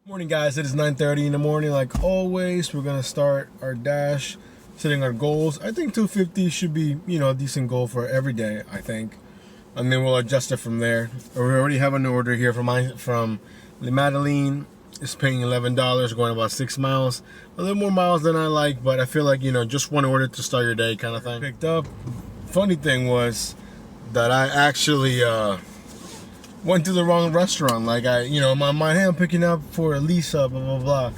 Morning, guys. It is 9:30 in the morning. Like always, we're gonna start our dash, setting our goals. I think 250 should be, a decent goal for every day, I think, and then we'll adjust it from there. We already have an order here from Le Madeleine. It's paying $11, going about 6 miles, a little more miles than I like, but I feel like just one order to start your day, kind of thing. Picked up. Funny thing was that I actually went to the wrong restaurant. Like my mind, hey, I'm picking up for Lisa, blah, blah, blah.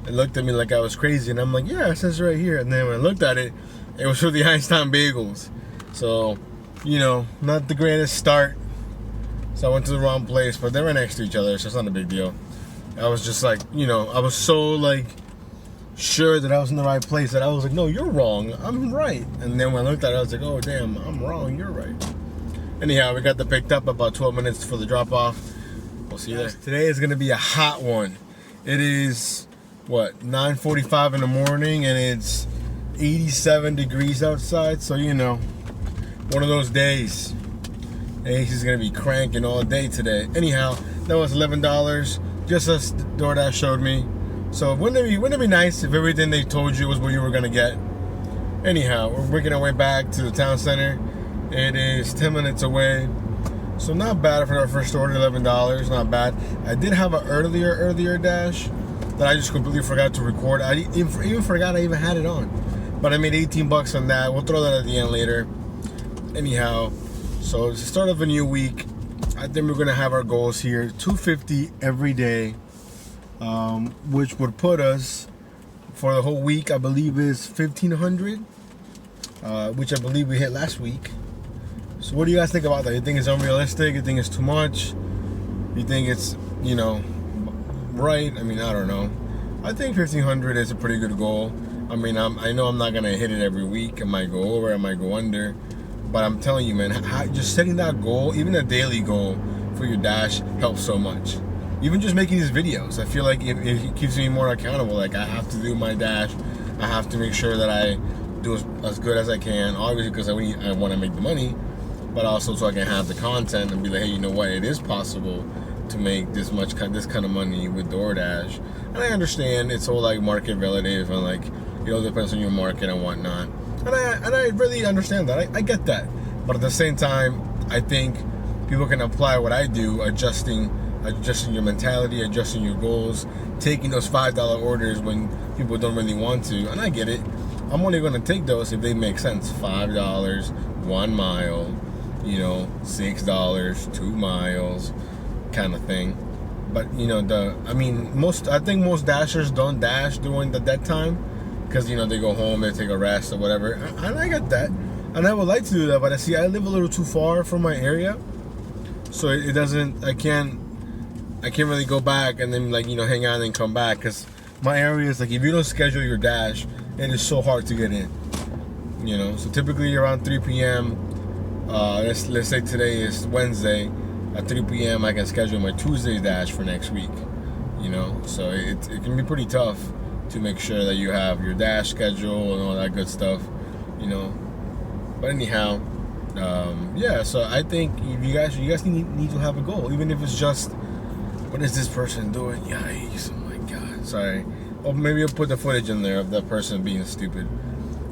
It looked at me like I was crazy. And I'm like, yeah, it says right here. And then when I looked at it, it was for the Einstein Bagels. So, not the greatest start. So I went to the wrong place, but they were next to each other, so it's not a big deal. I was just like, I was so like sure that I was in the right place that I was like, no, you're wrong, I'm right. And then when I looked at it, I was like, oh, damn, I'm wrong, you're right. Anyhow, we got the picked up about 12 minutes for the drop off. We'll see you there. Today is gonna be a hot one. It is, 9:45 in the morning, and it's 87 degrees outside. So, one of those days. AC is gonna be cranking all day today. Anyhow, that was $11, just as DoorDash showed me. So wouldn't it be nice if everything they told you was what you were gonna get? Anyhow, we're making our way back to the town center. It is 10 minutes away, so not bad for our first order. $11, not bad. I did have an earlier dash that I just completely forgot to record. I even forgot I even had it on, but I made 18 bucks on that. We'll throw that at the end later. Anyhow, so to start off a new week, I think we're gonna have our goals here: 250 every day, which would put us for the whole week, I believe, is 1,500, which I believe we hit last week. So what do you guys think about that? You think it's unrealistic? You think it's too much? You think it's, right? I mean, I don't know. I think 1,500 is a pretty good goal. I mean, I know I'm not going to hit it every week. I might go over, I might go under. But I'm telling you, man, just setting that goal, even a daily goal for your dash, helps so much. Even just making these videos, I feel like it keeps me more accountable. Like, I have to do my dash. I have to make sure that I do as good as I can, obviously because I want to make the money, but also so I can have the content and be like, hey, you know what, it is possible to make this kind of money with DoorDash. And I understand it's all like market relative, and like it all depends on your market and whatnot. And I really understand that. I get that. But at the same time, I think people can apply what I do, adjusting your mentality, adjusting your goals, taking those $5 orders when people don't really want to. And I get it. I'm only going to take those if they make sense. $5, 1 mile, $6, 2 miles, kind of thing. But I think most dashers don't dash during that time because they go home, they take a rest or whatever. And I get that, and I would like to do that, but I live a little too far from my area, so it doesn't. I can't really go back and then hang out and come back, because my area is like, if you don't schedule your dash, it is so hard to get in. So typically around 3 p.m. Let's say today is Wednesday. At 3 p.m. I can schedule my Tuesday dash for next week. So it can be pretty tough to make sure that you have your dash schedule and all that good stuff. But anyhow, yeah. So I think if you guys need to have a goal, even if it's just, what is this person doing? Yikes! Oh my God! Sorry. Or maybe I'll put the footage in there of that person being stupid,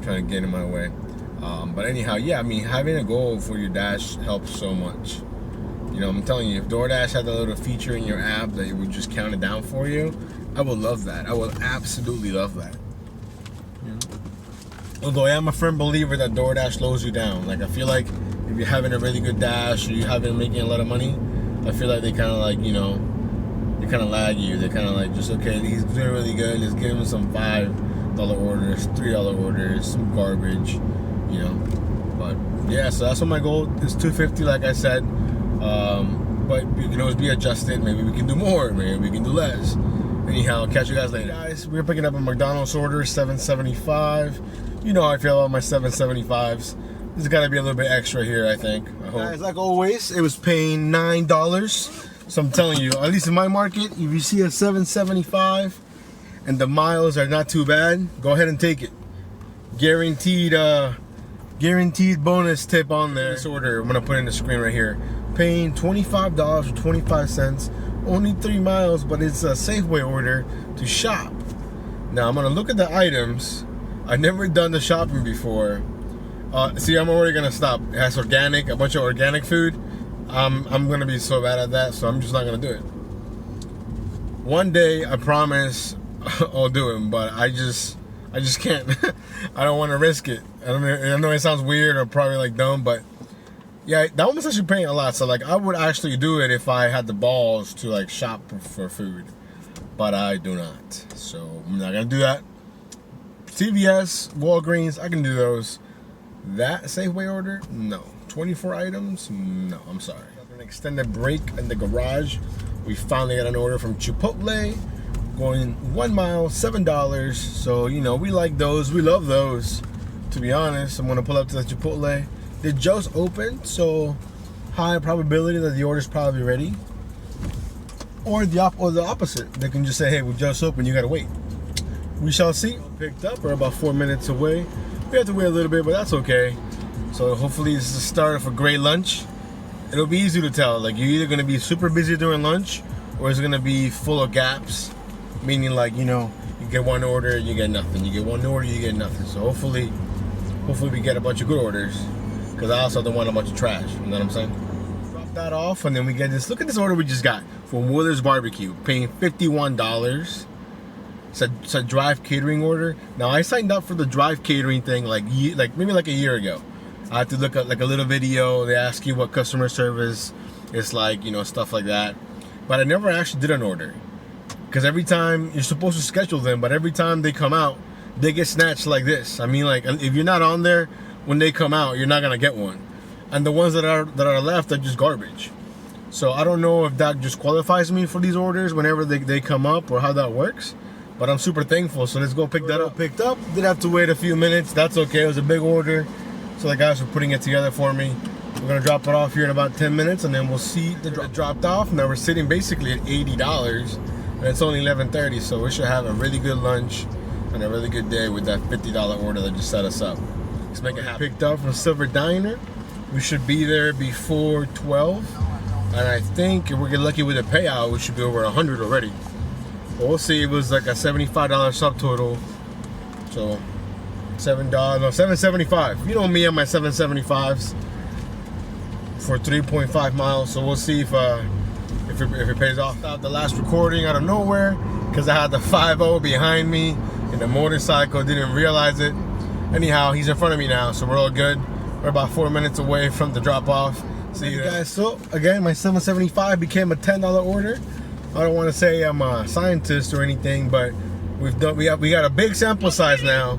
trying to get in my way. But anyhow, yeah, having a goal for your dash helps so much. I'm telling you, if DoorDash had a little feature in your app that it would just count it down for you, I would love that. I would absolutely love that. Although I am a firm believer that DoorDash slows you down. Like, I feel like if you're having a really good dash or you're making a lot of money, I feel like they kind of like, they kind of lag you. They kind of like, just, okay, he's doing really good. Let's give him some $5 orders, $3 orders, some garbage, But yeah, so that's what my goal is, 250, like I said. But you can always be adjusted. Maybe we can do more. Maybe we can do less. Anyhow, catch you guys later. Guys, we're picking up a McDonald's order, $7.75. You know how I feel about my $7.75s. There's got to be a little bit extra here, I think. I hope. Guys, like always, it was paying $9. So I'm telling you, at least in my market, if you see a $7.75 and the miles are not too bad, go ahead and take it. Guaranteed bonus tip on there. This order, I'm gonna put in the screen right here. Paying $25 or 25 cents only 3 miles, but it's a Safeway order to shop. Now I'm gonna look at the items. I've never done the shopping before. See, I'm already gonna stop. It has organic, a bunch of organic food. I'm gonna be so bad at that, so I'm just not gonna do it. One day, I promise, I'll do it, but I just can't. I don't want to risk it. I know it sounds weird or probably like dumb, but yeah, that one was actually paying a lot. So like, I would actually do it if I had the balls to like shop for food, but I do not. So I'm not gonna do that. CVS, Walgreens, I can do those. That Safeway order, no. 24 items, no. I'm sorry. After an extended break in the garage, we finally got an order from Chipotle. Going 1 mile, $7. So, you know, we like those. We love those. To be honest, I'm gonna pull up to the Chipotle. They just opened, so high probability that the order's probably ready. Or the opposite. They can just say, hey, we just opened, you gotta wait. We shall see. Picked up, we're about 4 minutes away. We have to wait a little bit, but that's okay. So hopefully this is the start of a great lunch. It'll be easy to tell. Like, you're either gonna be super busy during lunch, or it's gonna be full of gaps. Meaning, like, you know, you get one order, you get nothing. You get one order, you get nothing. So hopefully we get a bunch of good orders. Because I also don't want a bunch of trash. You know what I'm saying? Drop that off, and then we get this. Look at this order we just got from Willer's Barbecue. Paying $51. It's a drive catering order. Now, I signed up for the drive catering thing maybe like a year ago. I had to look at like a little video. They ask you what customer service is like, you know, stuff like that. But I never actually did an order. Because every time, you're supposed to schedule them, but every time they come out, they get snatched like this. I mean, like, if you're not on there when they come out, you're not going to get one. And the ones that are left are just garbage. So I don't know if that just qualifies me for these orders whenever they come up or how that works. But I'm super thankful, so let's go pick that up. Picked up, did have to wait a few minutes. That's okay, it was a big order. So the guys were putting it together for me. We're gonna drop it off here in about 10 minutes, and then we'll see the dropped off. Now we're sitting basically at $80, and it's only 11:30, so we should have a really good lunch and a really good day with that $50 order that just set us up. Let's make it happen. Picked up from Silver Diner. We should be there before 12, and I think if we get lucky with a payout, we should be over 100 already. But we'll see. It was like a $75 subtotal, so $7.75. You know me and my 775s for 3.5 miles. So we'll see if it pays off. Stopped the last recording out of nowhere because I had the 5.0 behind me and the motorcycle didn't realize it. Anyhow, he's in front of me now, so we're all good. We're about 4 minutes away from the drop off. See you guys. So again, my 775 became a $10 order. I don't want to say I'm a scientist or anything, but we got a big sample size now.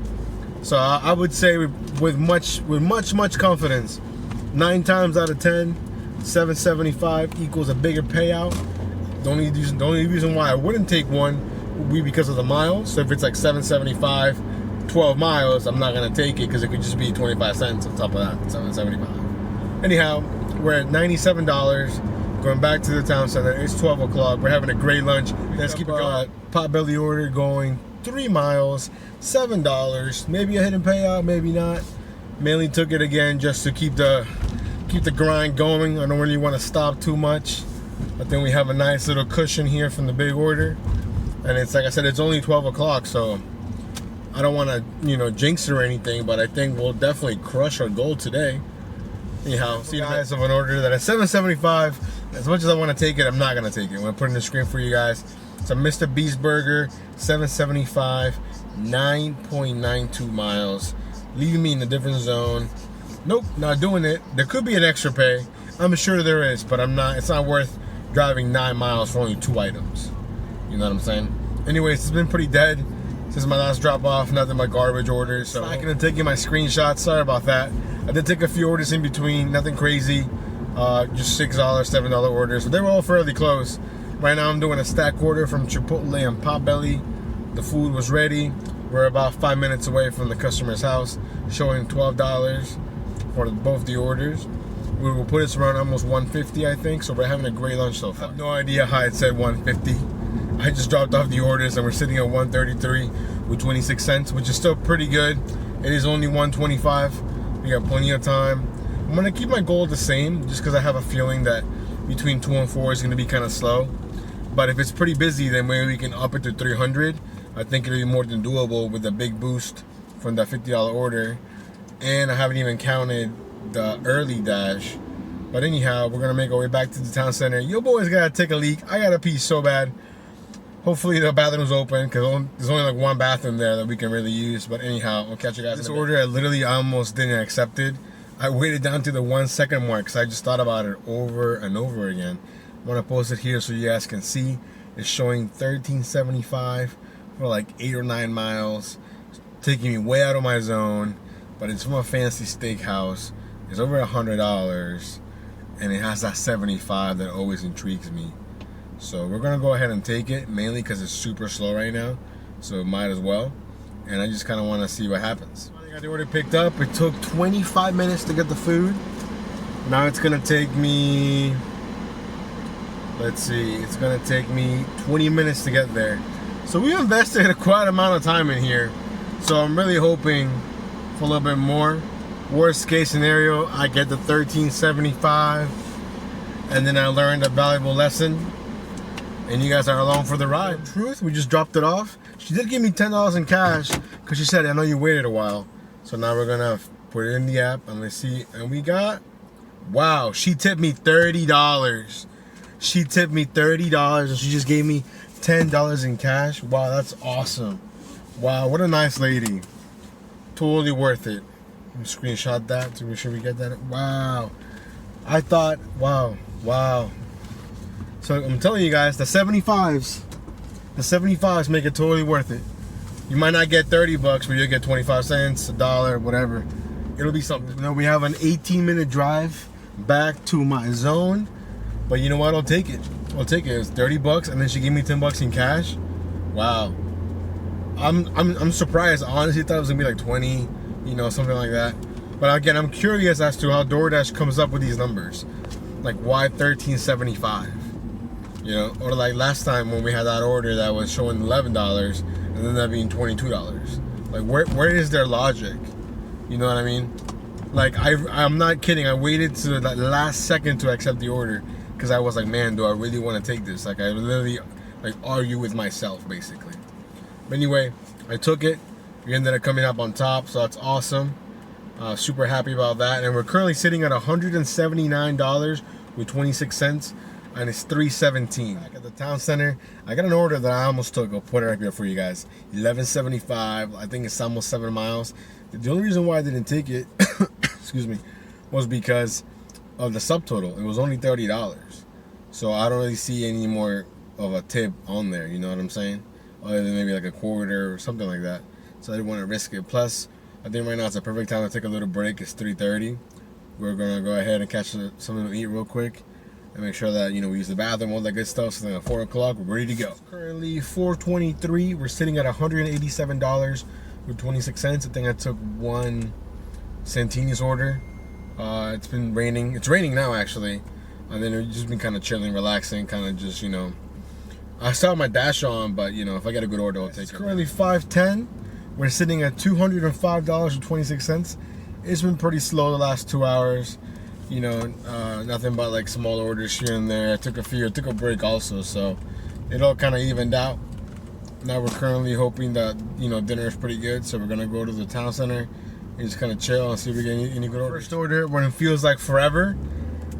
So I would say with much confidence, 9 times out of 10, 775 equals a bigger payout. The only reason why I wouldn't take one would be because of the miles. So if it's like 775, 12 miles, I'm not gonna take it because it could just be 25 cents on top of that, 775. Anyhow, we're at $97. Going back to the town center. It's 12 o'clock. We're having a great lunch. Let's keep it going. Potbelly order going 3 miles, $7. Maybe a hidden payout, maybe not. Mainly took it again just to keep the grind going. I don't really want to stop too much. But then we have a nice little cushion here from the big order. And it's like I said, it's only 12 o'clock, so I don't want to, you know, jinx it or anything, but I think we'll definitely crush our goal today. Anyhow, see you guys of an order that at $7.75. As much as I want to take it, I'm not gonna take it. I'm gonna put it in the screen for you guys. It's a Mr. Beast burger, $7.75, 9.92 miles, leaving me in a different zone. Nope, not doing it. There could be an extra pay. I'm sure there is, but I'm not. It's not worth driving 9 miles for only 2 items. You know what I'm saying? Anyways, it's been pretty dead since my last drop off. Nothing but garbage orders. So I'm not gonna take my screenshots. Sorry about that. I did take a few orders in between. Nothing crazy. Just $6, $7 orders. So they were all fairly close. Right now I'm doing a stack order from Chipotle and Potbelly. The food was ready. We're about 5 minutes away from the customer's house, showing $12 for both the orders. We will put it around almost $150, I think. So we're having a great lunch so far. I have no idea how it said $150. I just dropped off the orders and we're sitting at $133 with 26 cents, which is still pretty good. It is only $125. We got plenty of time. I'm gonna keep my goal the same just because I have a feeling that between 2 and 4 is gonna be kind of slow. But if it's pretty busy, then maybe we can up it to 300. I think it'll be more than doable with the big boost from that $50 order. And I haven't even counted the early dash. But anyhow, we're gonna make our way back to the town center. Yo boys gotta take a leak. I gotta pee so bad. Hopefully the bathroom's open, because there's only like one bathroom there that we can really use. But anyhow, I'll catch you guys in a bit. This order, I almost didn't accept it. I waited down to the 1 second mark because I just thought about it over and over again. I'm gonna post it here so you guys can see. It's showing $13.75 for like 8 or 9 miles. It's taking me way out of my zone, but it's from a fancy steakhouse. It's over $100, and it has that 75 that always intrigues me. So we're gonna go ahead and take it, mainly because it's super slow right now, so might as well. And I just kind of want to see what happens. I got the order picked up. It took 25 minutes to get the food. Now it's gonna take me, let's see, it's gonna take me 20 minutes to get there. So we invested a quite amount of time in here. So I'm really hoping for a little bit more. Worst case scenario, I get the $13.75, and then I learned a valuable lesson, and you guys are along for the ride. Truth, we just dropped it off. She did give me $10 in cash because she said, I know you waited a while. So now we're gonna put it in the app and let's see. And we got, wow, she tipped me $30. She tipped me $30 and she just gave me $10 in cash. Wow, that's awesome. Wow, what a nice lady. Totally worth it. Screenshot that to make sure we get that. Wow. I thought, wow. So I'm telling you guys, the 75s make it totally worth it. You might not get 30 bucks, but you'll get 25 cents, a dollar, whatever. It'll be something. You know, we have an 18-minute drive back to my zone, but you know what? I'll take it. It's 30 bucks, and then she gave me 10 bucks in cash. Wow. I'm surprised. I honestly thought it was gonna be like 20, you know, something like that. But again, I'm curious as to how DoorDash comes up with these numbers. Like, why $13.75? You know, or like last time when we had that order that was showing $11 and then that being $22. Like, where is their logic? You know what I mean? Like, I'm not kidding. I waited to the last second to accept the order because I was like, man, do I really want to take this? Like, I literally like argue with myself basically. But anyway, I took it. We ended up coming up on top, so that's awesome. Super happy about that. And we're currently sitting at $179 with 26 cents. And it's $3.17. Back at the town center, I got an order that I almost took. I'll put it up here for you guys. $11.75. I think it's almost 7 miles. The only reason why I didn't take it, excuse me, was because of the subtotal. It was only $30. So I don't really see any more of a tip on there. You know what I'm saying? Other than maybe like a quarter or something like that. So I didn't want to risk it. Plus, I think right now it's a perfect time to take a little break. It's 3:30. We're gonna go ahead and catch something to eat real quick. And make sure that, you know, we use the bathroom, all that good stuff. So then at 4 o'clock, we're ready to go. It's currently 4:23. We're sitting at $187 with 26 cents. I think I took one Santini's order. It's been raining. It's raining now, actually. And then it's just been kind of chilling, relaxing, kind of just, you know. I still have my dash on, but, you know, if I get a good order, I'll take it. It's currently 5:10. We're sitting at $205 with 26 cents. It's been pretty slow the last 2 hours. You know, nothing but like small orders here and there. I took a break also, so it all kind of evened out. Now we're currently hoping that, you know, dinner is pretty good, so we're gonna go to the town center and just kind of chill and see if we get any good orders. First order, when it feels like forever.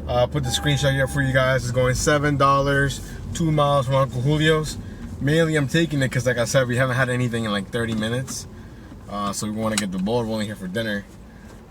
Put the screenshot here for you guys. It's going $7, 2 miles from Uncle Julio's. Mainly I'm taking it because, like I said, we haven't had anything in like 30 minutes. So we want to get the ball rolling here for dinner.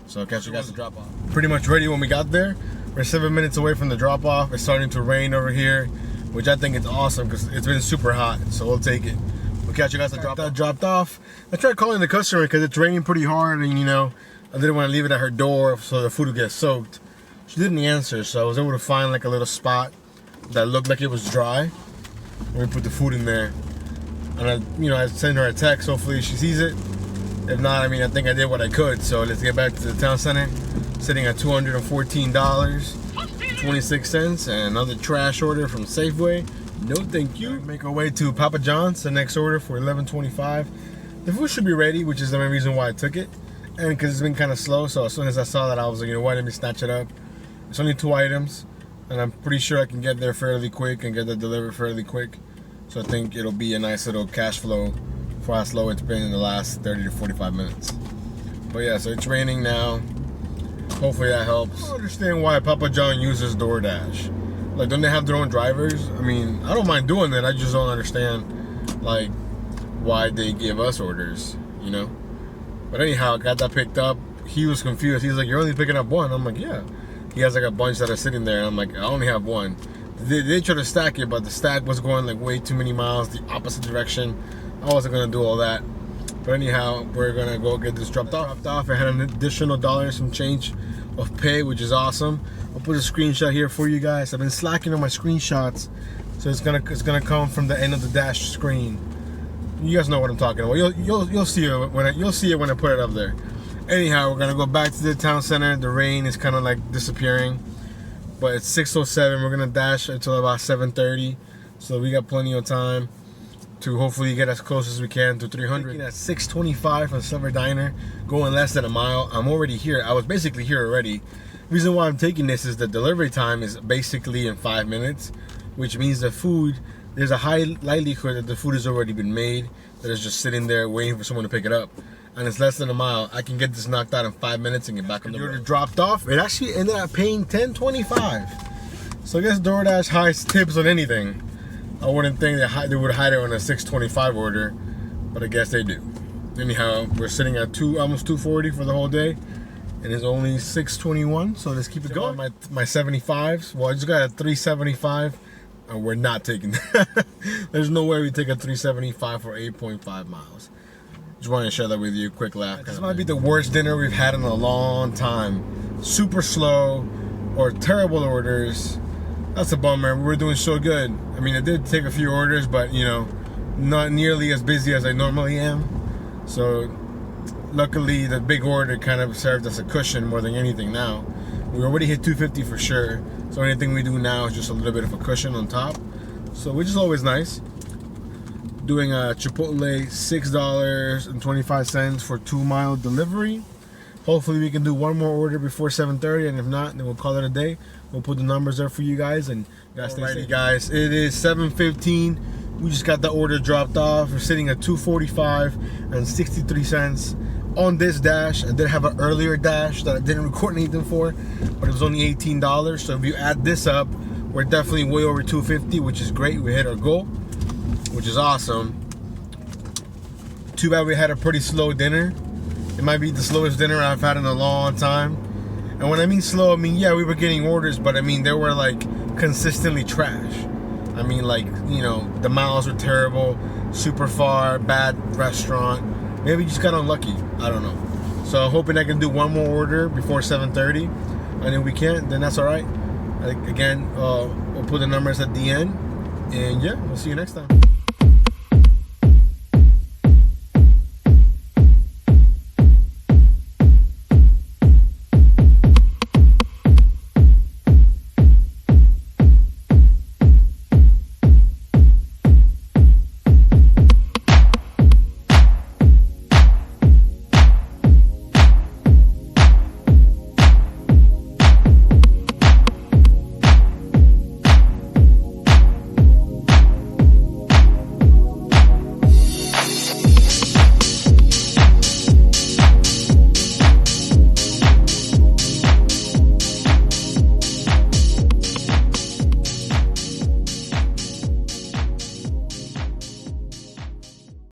So I'll catch you guys at the drop off. Pretty much ready when we got there. We're 7 minutes away from the drop off. It's starting to rain over here, which I think is awesome because it's been super hot. So we'll take it. We'll catch you guys at the dropped off. I tried calling the customer because it's raining pretty hard, and you know, I didn't want to leave it at her door so the food would get soaked. She didn't answer, so I was able to find like a little spot that looked like it was dry. We put the food in there, and I sent her a text. Hopefully she sees it. If not, I mean, I think I did what I could. So let's get back to the town center. Sitting at $214, 26 cents, and another trash order from Safeway. No, thank you. Make our way to Papa John's. The next order for $11.25. The food should be ready, which is the main reason why I took it, and because it's been kind of slow. So as soon as I saw that, I was like, you know what? Let me snatch it up. It's only 2 items. and I'm pretty sure I can get there fairly quick and get that delivered fairly quick. So I think it'll be a nice little cash flow for how slow it's been in the last 30 to 45 minutes. But yeah, so it's raining now. Hopefully that helps. I don't understand why Papa John uses DoorDash. Like, don't they have their own drivers? I mean, I don't mind doing that. I just don't understand, like, why they give us orders, you know? But anyhow, got that picked up. He was confused. He's like, you're only picking up one? I'm like, yeah. He has like a bunch that are sitting there. And I'm like, I only have one. They tried to stack it, but the stack was going like way too many miles the opposite direction. I wasn't gonna do all that. But anyhow, we're gonna go get this dropped off. I had an additional $1 and some change of pay, which is awesome. I'll put a screenshot here for you guys. I've been slacking on my screenshots, so it's gonna come from the end of the dash screen. You guys know what I'm talking about. You'll see it when I put it up there. Anyhow, we're gonna go back to the town center. The rain is kind of like disappearing, but it's 6:07. We're gonna dash until about 7:30, so we got plenty of time to hopefully get as close as we can to 300. At 6:25 from Silver Diner, going less than a mile. I'm already here. I was basically here already. Reason why I'm taking this is the delivery time is basically in 5 minutes, which means the food, there's a high likelihood that the food has already been made, that is just sitting there waiting for someone to pick it up. And it's less than a mile. I can get this knocked out in 5 minutes and get back on the road. Dropped off. It actually ended up paying $10.25. So I guess DoorDash hides tips on anything. I wouldn't think they would hide it on a $6.25 order, but I guess they do. Anyhow, we're sitting at almost $2.40 for the whole day, and it's only $6.21. So let's keep it going. My 75s. Well, I just got a $3.75, and we're not taking that. There's no way we take a $3.75 for 8.5 miles. Just wanted to share that with you. Quick laugh. This might be the worst dinner we've had in a long time. Super slow or terrible orders. That's a bummer. We were doing so good. I mean, I did take a few orders, but you know, not nearly as busy as I normally am. So luckily the big order kind of served as a cushion more than anything now. We already hit 250 for sure. So anything we do now is just a little bit of a cushion on top. So which is always nice. Doing a Chipotle $6.25 for 2-mile delivery. Hopefully we can do one more order before 7:30, and if not, then we'll call it a day. We'll put the numbers there for you guys, and alrighty guys, it is 7:15. We just got the order dropped off. We're sitting at $2.45 and 63 cents on this dash. I did have an earlier dash that I didn't record anything for, but it was only $18. So if you add this up, we're definitely way over $2.50, which is great. We hit our goal, which is awesome. Too bad we had a pretty slow dinner. It might be the slowest dinner I've had in a long time. And when I mean slow, I mean, yeah, we were getting orders, but I mean, they were like consistently trash. I mean, like, you know, the miles were terrible, super far, bad restaurant. Maybe just got unlucky. I don't know. So I'm hoping I can do one more order before 7:30. And if we can't, then that's all right. Again, we'll put the numbers at the end. And yeah, we'll see you next time.